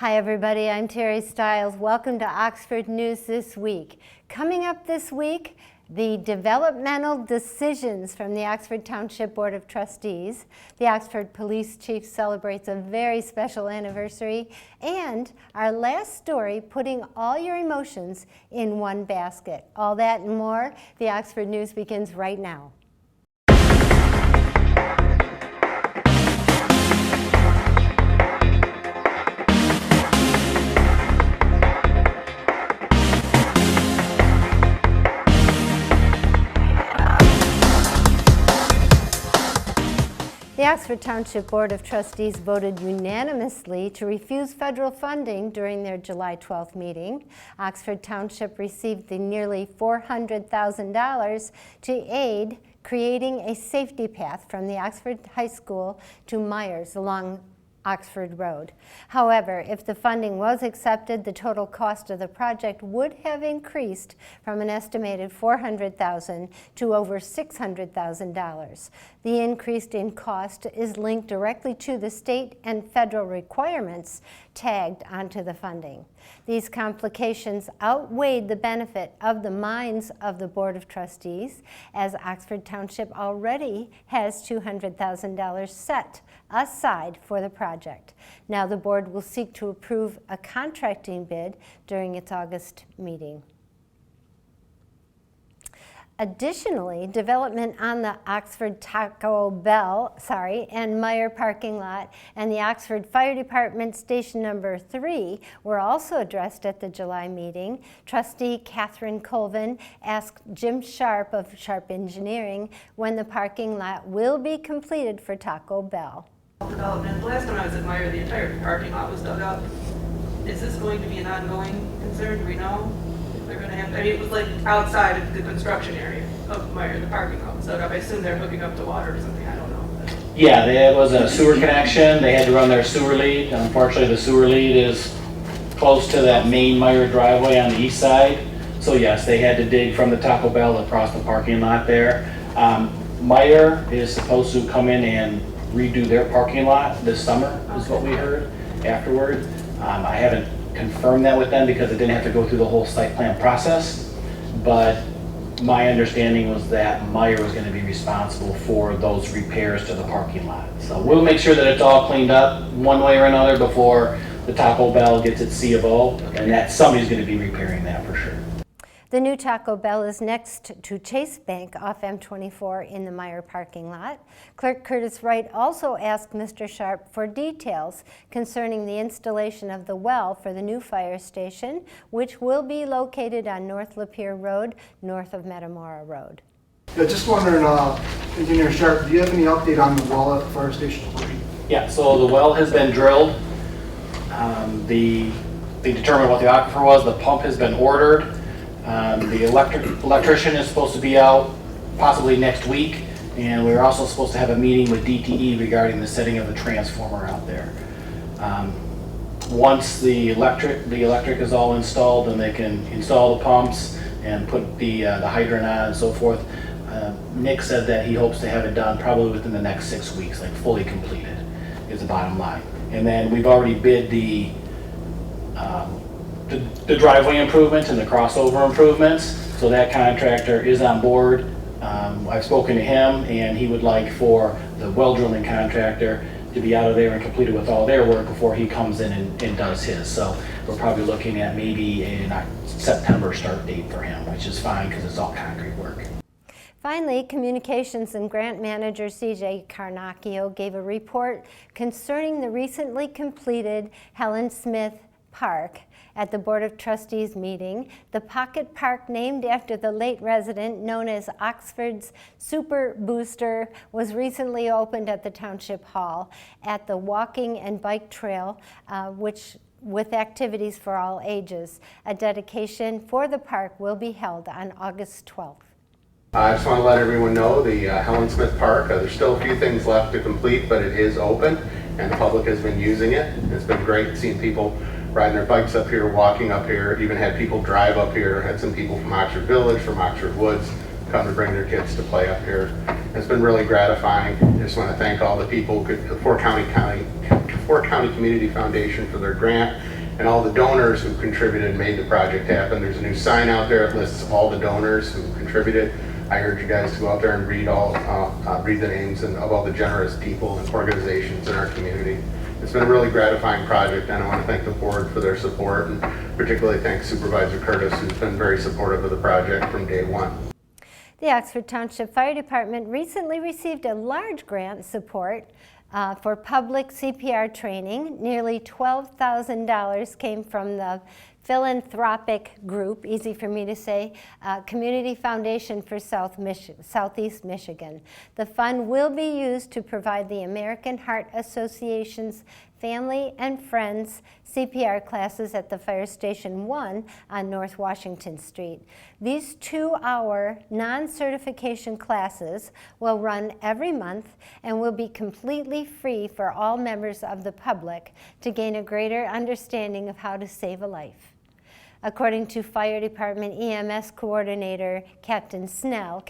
Hi everybody, I'm Terry Stiles. Welcome to Oxford News This Week. Coming up this week, the developmental decisions from the Oxford Township Board of Trustees. The Oxford Police Chief celebrates a very special anniversary. And our last story, putting all your emotions in one basket. All that and more, the Oxford News begins right now. The Oxford Township Board of Trustees voted unanimously to refuse federal funding during their July 12th meeting. Oxford Township received the nearly $400,000 to aid creating a safety path from the Oxford High School to Myers along Oxford Road. However, if the funding was accepted, the total cost of the project would have increased from an estimated $400,000 to over $600,000. The increase in cost is linked directly to the state and federal requirements tagged onto the funding. These complications outweighed the benefit of the minds of the Board of Trustees, as Oxford Township already has $200,000 set aside for the project. Now the board will seek to approve a contracting bid during its August meeting. Additionally, development on the Oxford Taco Bell, and Meyer parking lot and the Oxford Fire Department Station Number 3 were also addressed at the July meeting. Trustee Catherine Colvin asked Jim Sharp of Sharp Engineering when the parking lot will be completed for Taco Bell. Development. The last time I was at Meyer, the entire parking lot was dug up. Is this going to be an ongoing concern? Do we know if they're going to have? I mean, it was like outside of the construction area of Meyer, the parking lot was dug up. I assume they're hooking up to water or something. I don't know. Yeah, there was a sewer connection. They had to run their sewer lead. Unfortunately, the sewer lead is close to that main Meyer driveway on the east side. So yes, they had to dig from the Taco Bell across the parking lot there. Meyer is supposed to come in and redo their parking lot this summer, is what we heard afterward. I haven't confirmed that with them because it didn't have to go through the whole site plan process, but my understanding was that Meyer was going to be responsible for those repairs to the parking lot. So we'll make sure that it's all cleaned up one way or another before the Taco Bell gets its C of O, and that somebody's going to be repairing that for sure. The new Taco Bell is next to Chase Bank off M24 in the Meyer parking lot. Clerk Curtis Wright also asked Mr. Sharp for details concerning the installation of the well for the new fire station, which will be located on North Lapeer Road, north of Metamora Road. Yeah, just wondering, Engineer Sharp, do you have any update on the well at the fire station? Yeah, so the well has been drilled. They determined what the aquifer was. The pump has been ordered. The electrician is supposed to be out possibly next week, and we're also supposed to have a meeting with DTE regarding the setting of the transformer out there. Once the electric is all installed, then they can install the pumps and put the hydrant on and so forth. Nick said that he hopes to have it done probably within the next 6 weeks, like fully completed is the bottom line. And then we've already bid the driveway improvements and the crossover improvements, so that contractor is on board. I've spoken to him, and he would like for the well drilling contractor to be out of there and completed with all their work before he comes in and does his. So we're probably looking at maybe a September start date for him, which is fine because it's all concrete work. Finally, Communications and Grant Manager CJ Carnacchio gave a report concerning the recently completed Helen Smith Park. At the Board of Trustees meeting, the pocket park named after the late resident known as Oxford's Super Booster was recently opened at the Township Hall at the walking and bike trail, with activities for all ages. A dedication for the park will be held on August 12th. I just want to let everyone know the Helen Smith Park, there's still a few things left to complete, but it is open and the public has been using it. It's been great seeing people riding their bikes up here, walking up here, even had people drive up here, had some people from Oxford Village, from Oxford Woods, come to bring their kids to play up here. It's been really gratifying. I just want to thank all the people, the Fort County Community Foundation for their grant, and all the donors who contributed and made the project happen. There's a new sign out there that lists all the donors who contributed. I urge you guys to go out there and read the names of all the generous people and organizations in our community. It's been a really gratifying project, and I want to thank the board for their support, and particularly thank Supervisor Curtis, who's been very supportive of the project from day one. The Oxford Township Fire Department recently received a large grant support for public CPR training. Nearly $12,000 came from the philanthropic group, easy for me to say, Community Foundation for Southeast Michigan. The fund will be used to provide the American Heart Association's Family and Friends CPR classes at the Fire Station 1 on North Washington Street. These 2-hour non-certification classes will run every month and will be completely free for all members of the public to gain a greater understanding of how to save a life. According to Fire Department EMS Coordinator Kevin Snell,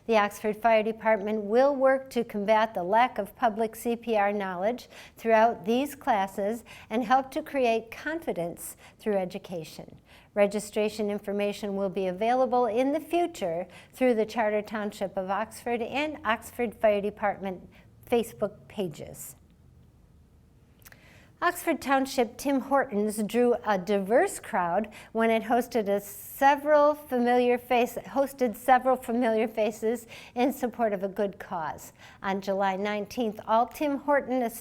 the Oxford Fire Department will work to combat the lack of public CPR knowledge throughout these classes and help to create confidence through education. Registration information will be available in the future through the Charter Township of Oxford and Oxford Fire Department Facebook pages. Oxford Township Tim Hortons drew a diverse crowd when it hosted several familiar faces in support of a good cause. On July 19th, all Tim Hortons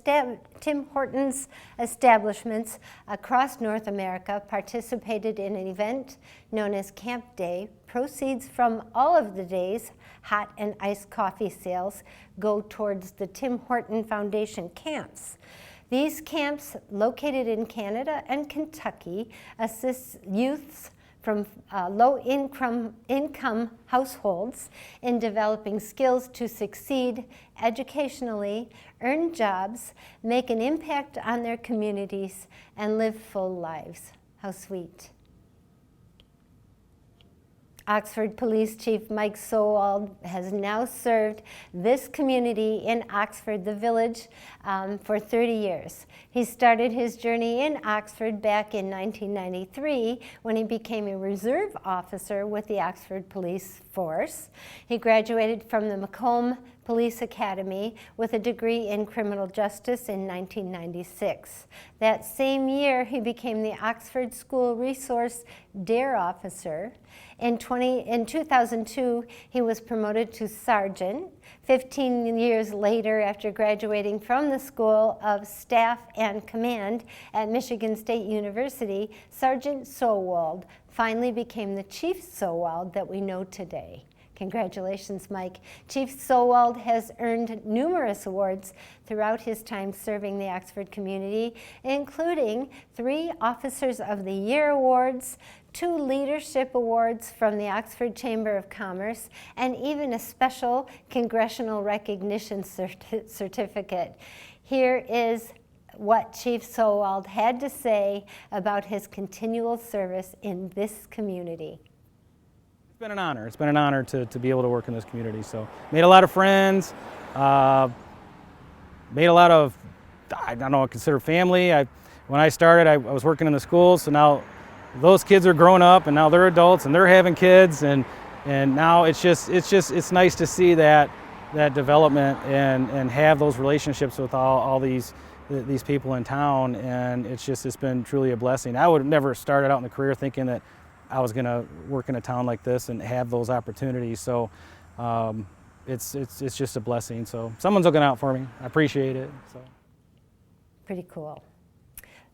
establishments across North America participated in an event known as Camp Day. Proceeds from all of the day's hot and iced coffee sales go towards the Tim Horton Foundation camps. These camps, located in Canada and Kentucky, assist youths from low-income households in developing skills to succeed educationally, earn jobs, make an impact on their communities, and live full lives. How sweet. Oxford Police Chief Mike Sowald has now served this community in Oxford, the village, for 30 years. He started his journey in Oxford back in 1993 when he became a reserve officer with the Oxford Police Force. He graduated from the Macomb Police Academy with a degree in criminal justice in 1996. That same year, he became the Oxford School Resource DARE officer. In 2002, he was promoted to sergeant. 15 years later, after graduating from the School of Staff and Command at Michigan State University, Sergeant Sowald finally became the Chief Sowald that we know today. Congratulations, Mike. Chief Sowald has earned numerous awards throughout his time serving the Oxford community, including 3 Officers of the Year awards, 2 leadership awards from the Oxford Chamber of Commerce, and even a special congressional recognition certificate. Here is what Chief Sowald had to say about his continual service in this community. It's been an honor. It's been an honor to be able to work in this community. So made a lot of friends, made a lot of, I don't know, consider family. When I started, I was working in the schools, so now those kids are grown up and now they're adults and they're having kids, and now it's nice to see that development and have those relationships with all these people in town, and it's been truly a blessing. I would have never started out in the career thinking that I was going to work in a town like this and have those opportunities. So it's just a blessing. So someone's looking out for me. I appreciate it. So. Pretty cool.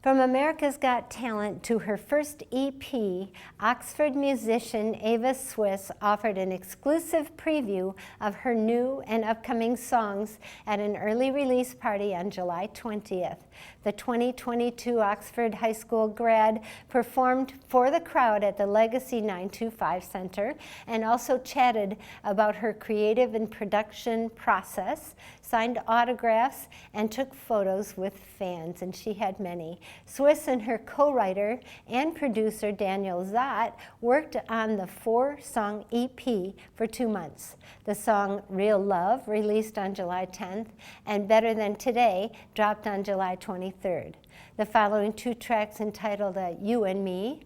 From America's Got Talent to her first EP, Oxford musician Ava Swiss offered an exclusive preview of her new and upcoming songs at an early release party on July 20th. The 2022 Oxford High School grad performed for the crowd at the Legacy 925 Center and also chatted about her creative and production process, signed autographs, and took photos with fans, and she had many. Swiss and her co-writer and producer Daniel Zott worked on the 4-song EP for 2 months. The song Real Love, released on July 10th, and Better Than Today, dropped on July 23rd. The following 2 tracks, entitled You and Me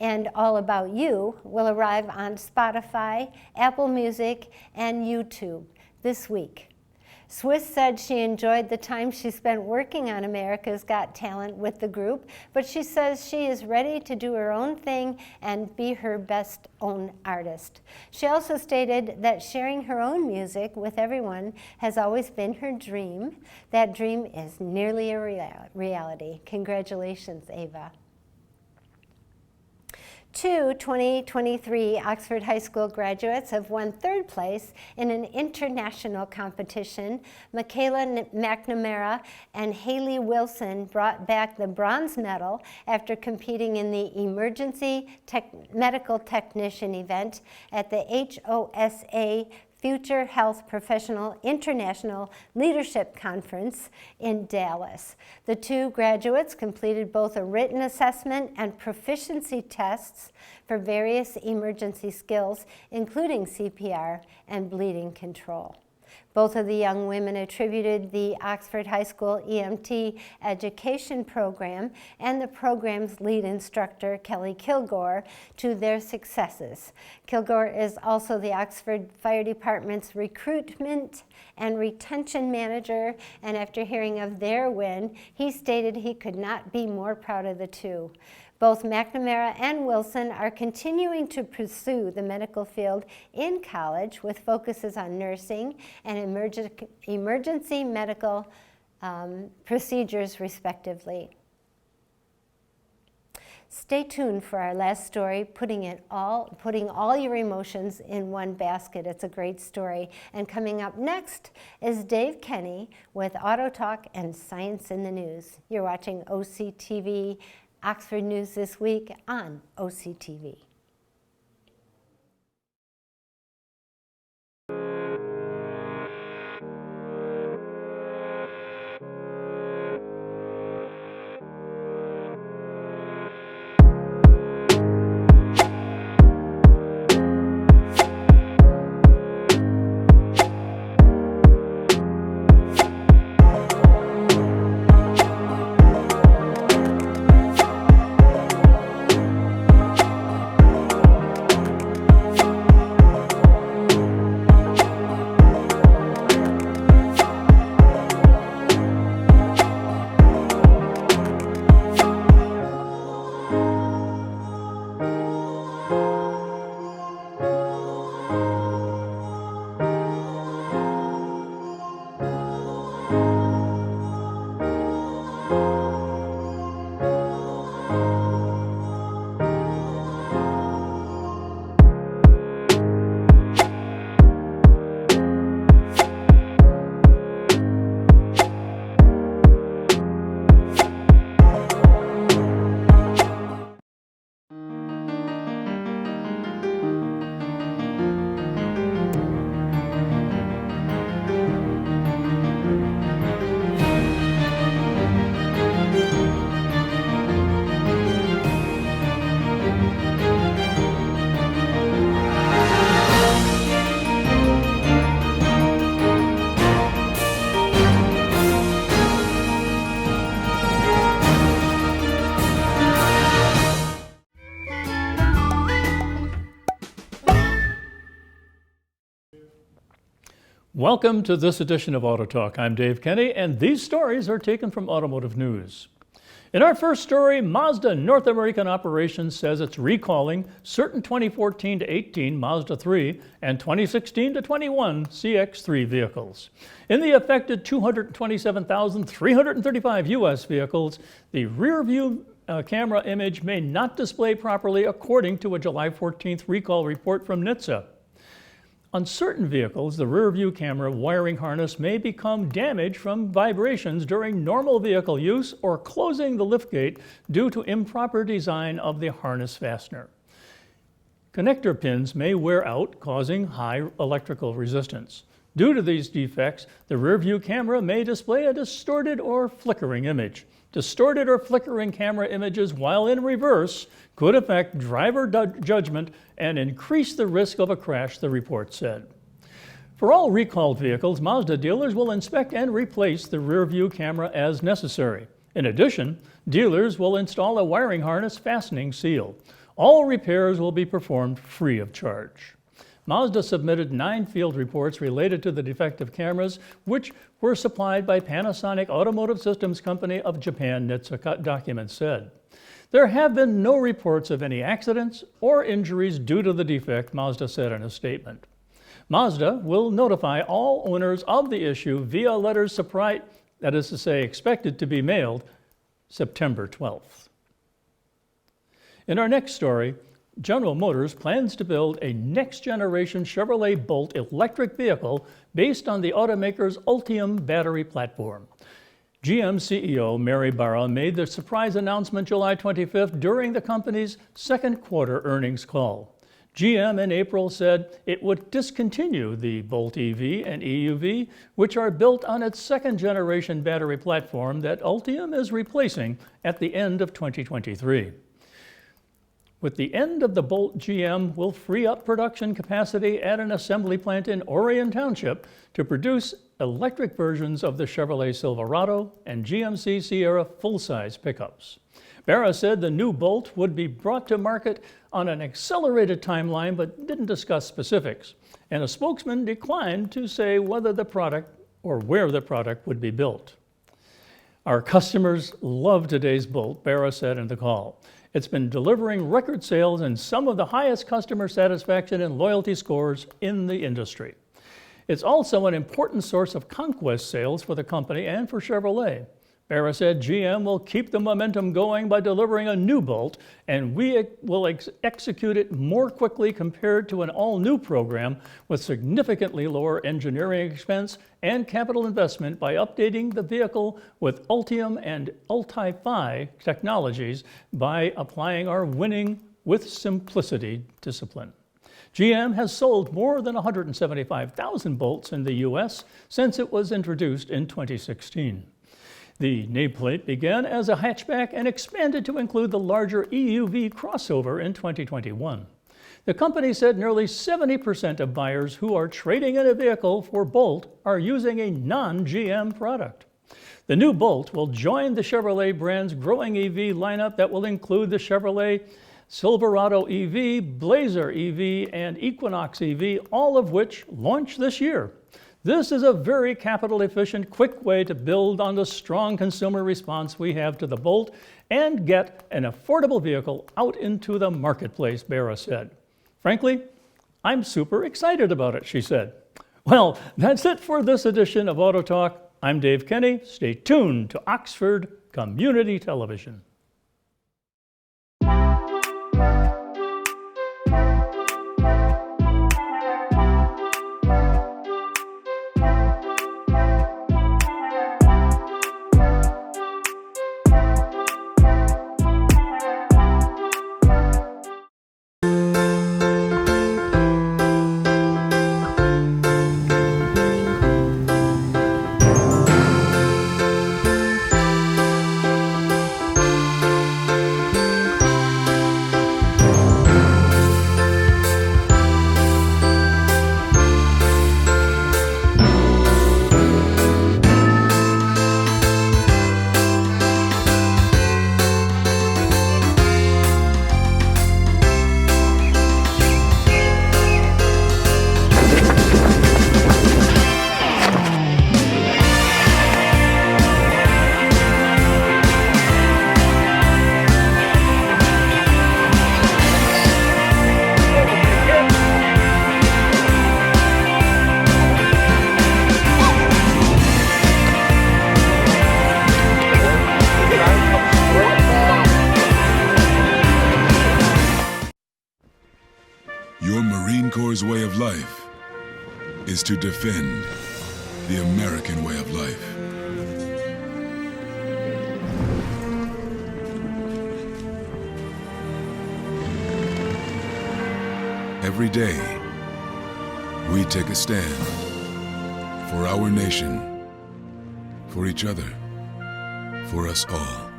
and All About You, will arrive on Spotify, Apple Music, and YouTube this week. Swiss said she enjoyed the time she spent working on America's Got Talent with the group, but she says she is ready to do her own thing and be her best own artist. She also stated that sharing her own music with everyone has always been her dream. That dream is nearly a reality. Congratulations, Ava. 2 2023 Oxford High School graduates have won 3rd place in an international competition. Michaela McNamara and Haley Wilson brought back the bronze medal after competing in the Emergency Medical Technician event at the HOSA Future Health Professional International Leadership Conference in Dallas. The 2 graduates completed both a written assessment and proficiency tests for various emergency skills, including CPR and bleeding control. Both of the young women attributed the Oxford High School EMT education program and the program's lead instructor, Kelly Kilgore, to their successes. Kilgore is also the Oxford Fire Department's recruitment and retention manager, and after hearing of their win, he stated he could not be more proud of the 2. Both McNamara and Wilson are continuing to pursue the medical field in college with focuses on nursing and emergency medical procedures, respectively. Stay tuned for our last story, putting all your emotions in one basket. It's a great story. And coming up next is Dave Kenny with Auto Talk and Science in the News. You're watching OCTV Oxford News This Week on OCTV. Welcome to this edition of Auto Talk. I'm Dave Kenny, and these stories are taken from Automotive News. In our first story, Mazda North American Operations says it's recalling certain 2014 to 18 Mazda 3 and 2016 to 21 CX-3 vehicles. In the affected 227,335 U.S. vehicles, the rear view camera image may not display properly, according to a July 14th recall report from NHTSA. On certain vehicles, the rear view camera wiring harness may become damaged from vibrations during normal vehicle use or closing the liftgate due to improper design of the harness fastener. Connector pins may wear out, causing high electrical resistance. Due to these defects, the rearview camera may display a distorted or flickering image. Distorted or flickering camera images while in reverse could affect driver judgment and increase the risk of a crash, the report said. For all recalled vehicles, Mazda dealers will inspect and replace the rearview camera as necessary. In addition, dealers will install a wiring harness fastening seal. All repairs will be performed free of charge. Mazda submitted 9 field reports related to the defective cameras, which were supplied by Panasonic Automotive Systems Company of Japan, NHTSA documents said. There have been no reports of any accidents or injuries due to the defect, Mazda said in a statement. Mazda will notify all owners of the issue via letters surprise, that is to say, expected to be mailed September 12th. In our next story, General Motors plans to build a next-generation Chevrolet Bolt electric vehicle based on the automaker's Ultium battery platform. GM CEO Mary Barra made the surprise announcement July 25th during the company's second quarter earnings call. GM in April said it would discontinue the Bolt EV and EUV, which are built on its second-generation battery platform that Ultium is replacing at the end of 2023. With the end of the Bolt, GM will free up production capacity at an assembly plant in Orion Township to produce electric versions of the Chevrolet Silverado and GMC Sierra full-size pickups. Barra said the new Bolt would be brought to market on an accelerated timeline but didn't discuss specifics, and a spokesman declined to say whether the product or where the product would be built. Our customers love today's Bolt, Barra said in the call. It's been delivering record sales and some of the highest customer satisfaction and loyalty scores in the industry. It's also an important source of conquest sales for the company and for Chevrolet. Barra said GM will keep the momentum going by delivering a new Bolt, and we will execute it more quickly compared to an all-new program with significantly lower engineering expense and capital investment by updating the vehicle with Ultium and Ulti-Fi technologies by applying our winning with simplicity discipline. GM has sold more than 175,000 Bolts in the U.S. since it was introduced in 2016. The nameplate began as a hatchback and expanded to include the larger EUV crossover in 2021. The company said nearly 70% of buyers who are trading in a vehicle for Bolt are using a non-GM product. The new Bolt will join the Chevrolet brand's growing EV lineup that will include the Chevrolet Silverado EV, Blazer EV, and Equinox EV, all of which launch this year. This is a very capital-efficient, quick way to build on the strong consumer response we have to the Bolt and get an affordable vehicle out into the marketplace, Barra said. Frankly, I'm super excited about it, she said. Well, that's it for this edition of Auto Talk. I'm Dave Kenny. Stay tuned to Oxford Community Television. Your Marine Corps' way of life is to defend the American way of life. Every day, we take a stand for our nation, for each other, for us all.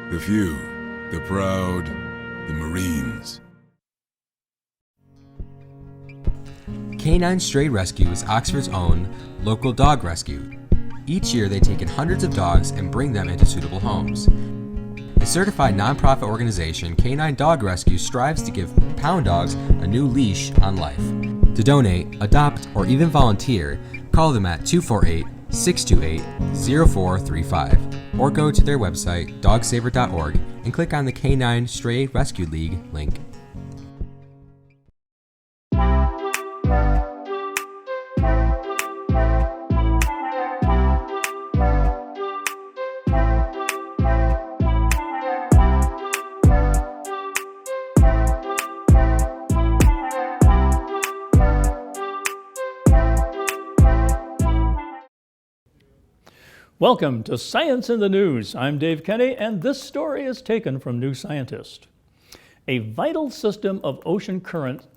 The few, the proud, the Marines. Canine Stray Rescue is Oxford's own local dog rescue. Each year they take in hundreds of dogs and bring them into suitable homes. A certified nonprofit organization, Canine Dog Rescue strives to give pound dogs a new leash on life. To donate, adopt, or even volunteer, call them at 248-628-0435 or go to their website, dogsaver.org, and click on the Canine Stray Rescue League link. Welcome to Science in the News. I'm Dave Kenny, and this story is taken from New Scientist. A vital system of ocean currents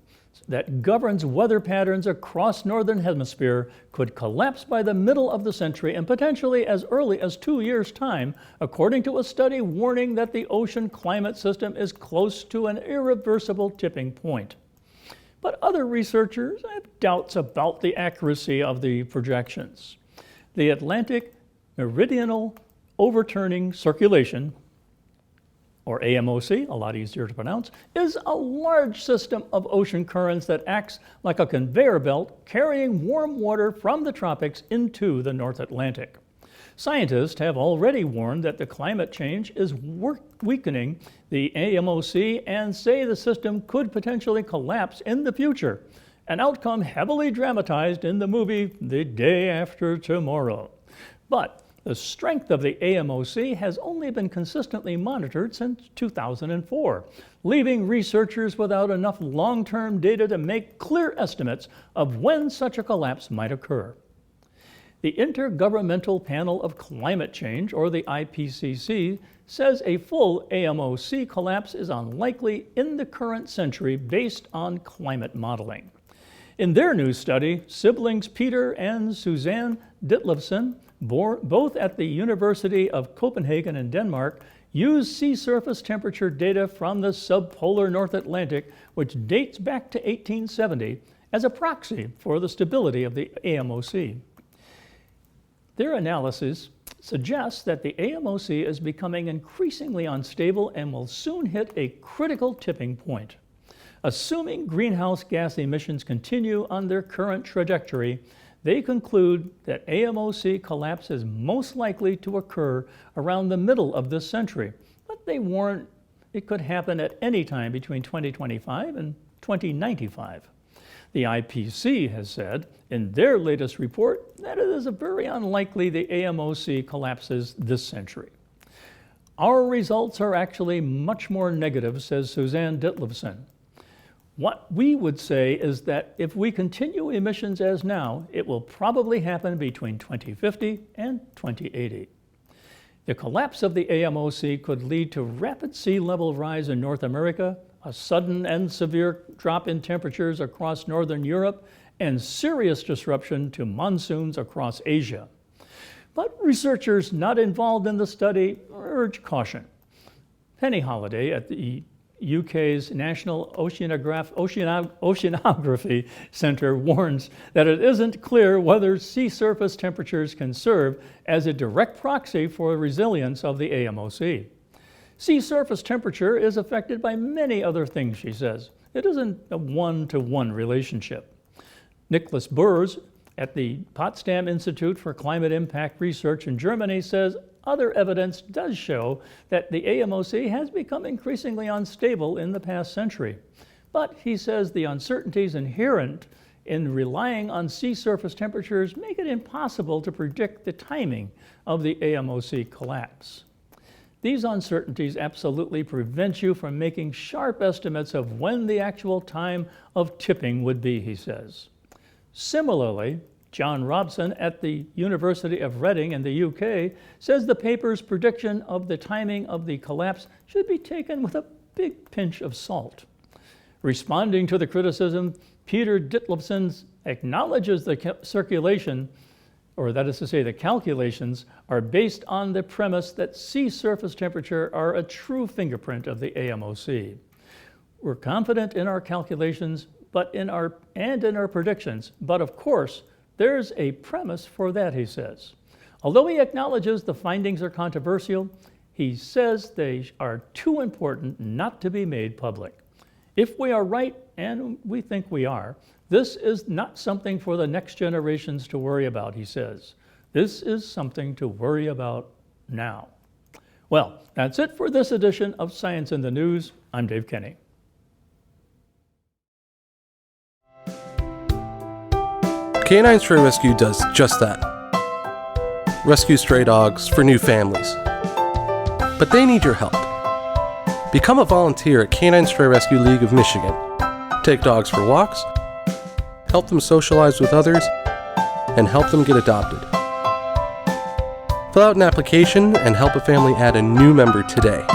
that governs weather patterns across northern hemisphere could collapse by the middle of the century and potentially as early as 2 years' time, according to a study warning that the ocean climate system is close to an irreversible tipping point. But other researchers have doubts about the accuracy of the projections. The Atlantic Meridional Overturning Circulation, or AMOC, a lot easier to pronounce, is a large system of ocean currents that acts like a conveyor belt carrying warm water from the tropics into the North Atlantic. Scientists have already warned that the climate change is weakening the AMOC and say the system could potentially collapse in the future, an outcome heavily dramatized in the movie The Day After Tomorrow. But the strength of the AMOC has only been consistently monitored since 2004, leaving researchers without enough long-term data to make clear estimates of when such a collapse might occur. The Intergovernmental Panel of Climate Change, or the IPCC, says a full AMOC collapse is unlikely in the current century based on climate modeling. In their new study, siblings Peter and Suzanne Ditlevsen, both at the University of Copenhagen in Denmark, used sea surface temperature data from the subpolar North Atlantic, which dates back to 1870, as a proxy for the stability of the AMOC. Their analysis suggests that the AMOC is becoming increasingly unstable and will soon hit a critical tipping point. Assuming greenhouse gas emissions continue on their current trajectory, they conclude that AMOC collapse is most likely to occur around the middle of this century, but they warn it could happen at any time between 2025 and 2095. The IPCC has said in their latest report that it is very unlikely the AMOC collapses this century. Our results are actually much more negative, says Suzanne Ditlevsen. What we would say is that if we continue emissions as now, it will probably happen between 2050 and 2080. The collapse of the AMOC could lead to rapid sea level rise in North America, a sudden and severe drop in temperatures across northern Europe, and serious disruption to monsoons across Asia. But researchers not involved in the study urge caution. Penny Holiday at the UK's National Oceanography Centre warns that it isn't clear whether sea surface temperatures can serve as a direct proxy for the resilience of the AMOC. Sea surface temperature is affected by many other things, she says. It isn't a one-to-one relationship. Nicholas Burrs at the Potsdam Institute for Climate Impact Research in Germany says other evidence does show that the AMOC has become increasingly unstable in the past century. But he says the uncertainties inherent in relying on sea surface temperatures make it impossible to predict the timing of the AMOC collapse. These uncertainties absolutely prevent you from making sharp estimates of when the actual time of tipping would be, he says. Similarly, John Robson at the University of Reading in the UK says the paper's prediction of the timing of the collapse should be taken with a big pinch of salt. Responding to the criticism, Peter Ditlevsen acknowledges the circulation or that is to say the calculations, are based on the premise that sea surface temperature are a true fingerprint of the AMOC. We're confident in our calculations in our predictions, but of course, there's a premise for that, he says. Although he acknowledges the findings are controversial, he says they are too important not to be made public. If we are right, and we think we are, this is not something for the next generations to worry about, he says. This is something to worry about now. Well, that's it for this edition of Science in the News. I'm Dave Kenny. Canine Stray Rescue does just that. Rescue stray dogs for new families. But they need your help. Become a volunteer at Canine Stray Rescue League of Michigan. Take dogs for walks, help them socialize with others, and help them get adopted. Fill out an application and help a family add a new member today.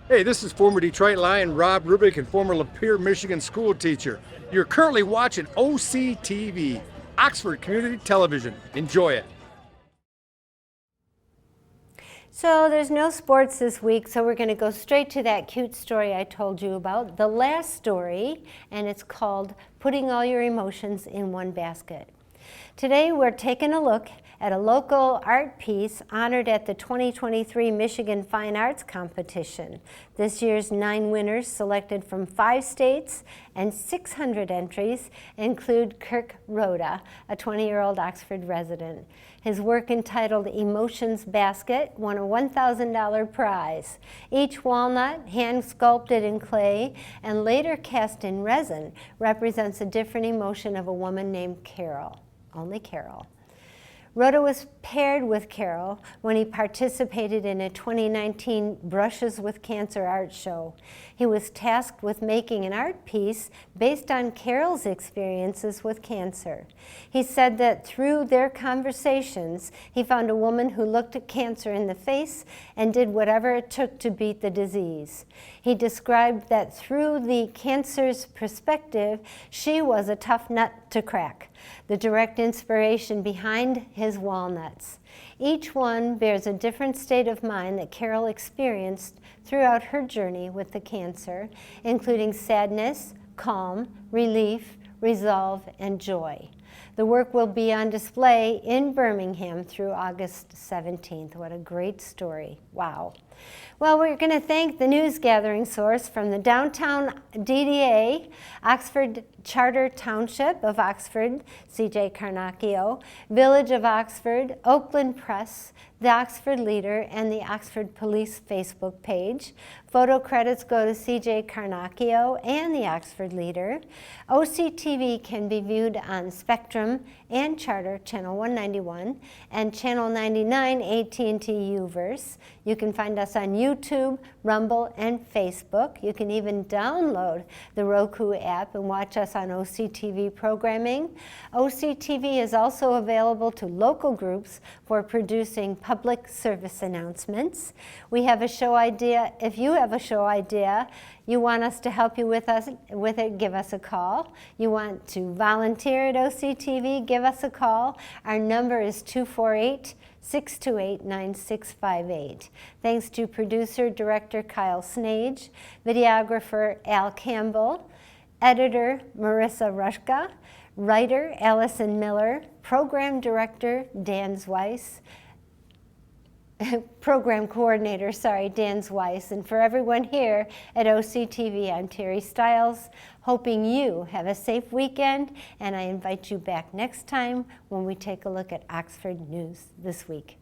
Hey, this is former Detroit Lion Rob Rubick and former Lapeer, Michigan school teacher. You're currently watching OCTV, Oxford Community Television. Enjoy it. So there's no sports this week, so we're going to go straight to that cute story I told you about, the last story, and it's called Putting All Your Emotions in One Basket. Today we're taking a look at a local art piece honored at the 2023 Michigan Fine Arts Competition. This year's 9 winners, selected from 5 states and 600 entries, include Kirk Rhoda, a 20-year-old Oxford resident. His work, entitled Emotions Basket, won a $1,000 prize. Each walnut, hand-sculpted in clay and later cast in resin, represents a different emotion of a woman named Carol. Only Carol. Rhoda was paired with Carol when he participated in a 2019 Brushes with Cancer art show. He was tasked with making an art piece based on Carol's experiences with cancer. He said that through their conversations, he found a woman who looked at cancer in the face and did whatever it took to beat the disease. He described that through the cancer's perspective, she was a tough nut to crack, the direct inspiration behind his walnuts. Each one bears a different state of mind that Carol experienced throughout her journey with the cancer, including sadness, calm, relief, resolve, and joy. The work will be on display in Birmingham through August 17th. What a great story. Wow. Well, we're going to thank the news gathering source from the downtown DDA, Oxford Charter Township of Oxford, C.J. Carnacchio, Village of Oxford, Oakland Press, the Oxford Leader, and the Oxford Police Facebook page. Photo credits go to C.J. Carnacchio and the Oxford Leader. OCTV can be viewed on Spectrum and Charter, Channel 191, and Channel 99 AT&T Uverse. You can find us on YouTube, Rumble, and Facebook. You can even download the Roku app and watch us on OCTV programming. OCTV is also available to local groups for producing public service announcements. We have a show idea. If you have a show idea, you want us to help you with it, give us a call. You want to volunteer at OCTV, give us a call. Our number is 248-628-9658. Thanks to producer, director Kyle Snage, videographer Al Campbell, editor Marissa Rushka, writer Allison Miller, program director Dan Zweiss, program coordinator, Dan Zweiss. And for everyone here at OCTV, I'm Terry Stiles, hoping you have a safe weekend, and I invite you back next time when we take a look at Oxford News This Week.